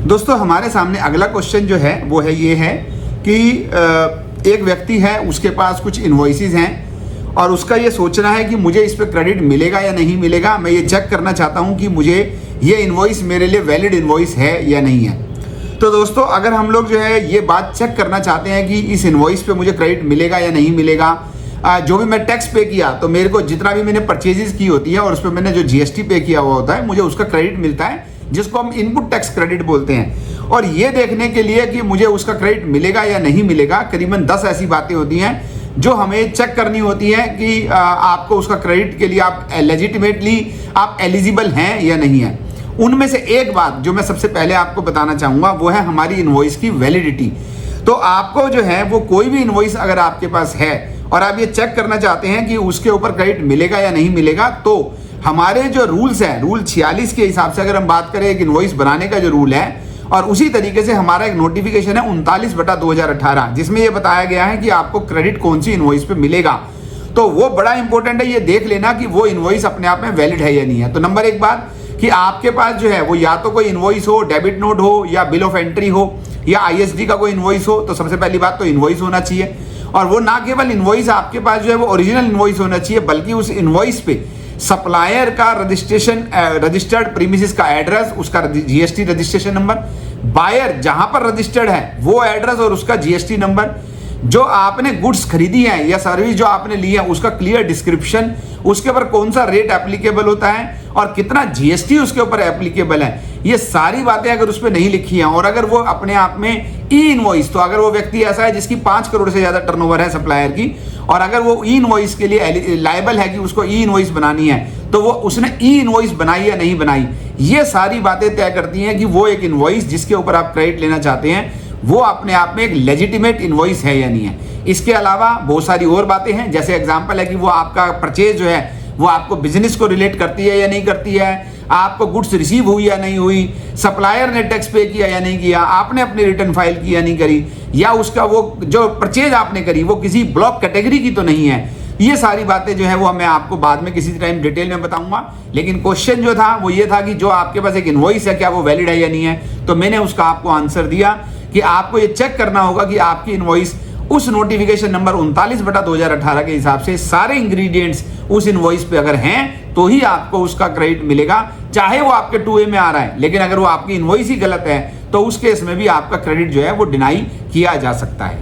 दोस्तों हमारे सामने अगला क्वेश्चन जो है वो है ये है कि एक व्यक्ति है, उसके पास कुछ इनवॉइसेस हैं और उसका ये सोचना है कि मुझे इस पर क्रेडिट मिलेगा या नहीं मिलेगा। मैं ये चेक करना चाहता हूँ कि मुझे ये इनवॉइस मेरे लिए वैलिड इनवॉइस है या नहीं है। तो दोस्तों अगर हम लोग जो है ये बात चेक करना चाहते हैं कि इस इनवॉइस पे मुझे क्रेडिट मिलेगा या नहीं मिलेगा, जो भी मैं टैक्स पे किया तो मेरे को जितना भी मैंने परचेजेस की होती है और उस पर मैंने जो जीएसटी पे किया हुआ होता है मुझे उसका क्रेडिट मिलता है, जिसको हम इनपुट टैक्स क्रेडिट बोलते हैं। और ये देखने के लिए कि मुझे उसका क्रेडिट मिलेगा या नहीं मिलेगा, करीबन 10 ऐसी बातें होती हैं जो हमें चेक करनी होती है कि आपको उसका क्रेडिट के लिए आप लेजिटिमेटली आप एलिजिबल हैं या नहीं है। उनमें से एक बात जो मैं सबसे पहले आपको बताना चाहूँगा वो है हमारी इनवॉइस की वैलिडिटी। तो आपको जो है वो कोई भी इनवॉइस अगर आपके पास है और आप ये चेक करना चाहते हैं कि उसके ऊपर क्रेडिट मिलेगा या नहीं मिलेगा, तो हमारे जो रूल्स हैं, रूल 46 के हिसाब से अगर हम बात करें एक इनवॉइस बनाने का जो रूल है, और उसी तरीके से हमारा एक नोटिफिकेशन है 39/2018 जिसमें यह बताया गया है कि आपको क्रेडिट कौन सी इनवॉइस पे मिलेगा। तो वो बड़ा इंपॉर्टेंट है, ये देख लेना कि वो इनवॉइस अपने आप में वैलिड है या नहीं है। तो नंबर एक बात कि आपके पास जो है वो या तो कोई इनवॉइस हो, डेबिट नोट हो, या बिल ऑफ एंट्री हो, या आईएसडी का कोई इनवॉइस हो। तो सबसे पहली बात तो इनवॉइस होना चाहिए, और वो ना केवल इनवॉइस आपके पास जो है वो ओरिजिनल इनवॉइस होना चाहिए, बल्कि उस इनवॉइस पे सप्लायर का रजिस्ट्रेशन, रजिस्टर्ड प्रीमिसेस का एड्रेस, उसका जीएसटी रजिस्ट्रेशन नंबर, बायर जहां पर रजिस्टर्ड है वो एड्रेस और उसका जीएसटी नंबर, जो आपने गुड्स खरीदी है या सर्विस जो आपने ली है उसका क्लियर डिस्क्रिप्शन, उसके ऊपर कौन सा रेट एप्लीकेबल होता है और कितना जीएसटी उसके ऊपर एप्लीकेबल है, ये सारी बातें अगर उस पर नहीं लिखी हैं, और अगर वो अपने आप में ई इनवॉइस, तो अगर वो व्यक्ति ऐसा है जिसकी 5 करोड़ से ज्यादा टर्नओवर है सप्लायर की, और अगर वो ई इनवॉइस के लिए लायबल है कि उसको ई इनवॉइस बनानी है, तो वो उसने ई इनवॉइस बनाई या नहीं बनाई, ये सारी बातें तय करती हैं कि वो एक इनवॉइस जिसके ऊपर आप क्रेडिट लेना चाहते हैं वो अपने आप में एक लेजिटिमेट इनवॉइस है या नहीं है। इसके अलावा बहुत सारी और बातें हैं, जैसे एग्जांपल है कि वो आपका परचेज जो है वो आपको बिजनेस को रिलेट करती है या नहीं करती है, आपको गुड्स रिसीव हुई या नहीं हुई, सप्लायर ने टैक्स पे किया या नहीं किया, आपने अपनी रिटर्न फाइल की या नहीं करी, या उसका वो जो परचेज आपने करी वो किसी ब्लॉक कैटेगरी की तो नहीं है। ये सारी बातें जो है वो मैं आपको बाद में किसी टाइम डिटेल में बताऊंगा। लेकिन क्वेश्चन जो था वो ये था कि जो आपके पास एक इनवॉइस है क्या वो वैलिड है या नहीं है। तो मैंने उसका आपको आंसर दिया कि आपको ये चेक करना होगा कि आपकी इनवॉइस उस नोटिफिकेशन नंबर 39/2018 के हिसाब से सारे इंग्रेडिएंट्स उस इनवॉइस पे अगर हैं तो ही आपको उसका क्रेडिट मिलेगा, चाहे वो आपके 2A में आ रहा है। लेकिन अगर वो आपकी इनवॉइस ही गलत है तो उस केस में भी आपका क्रेडिट जो है वो डिनाई किया जा सकता है।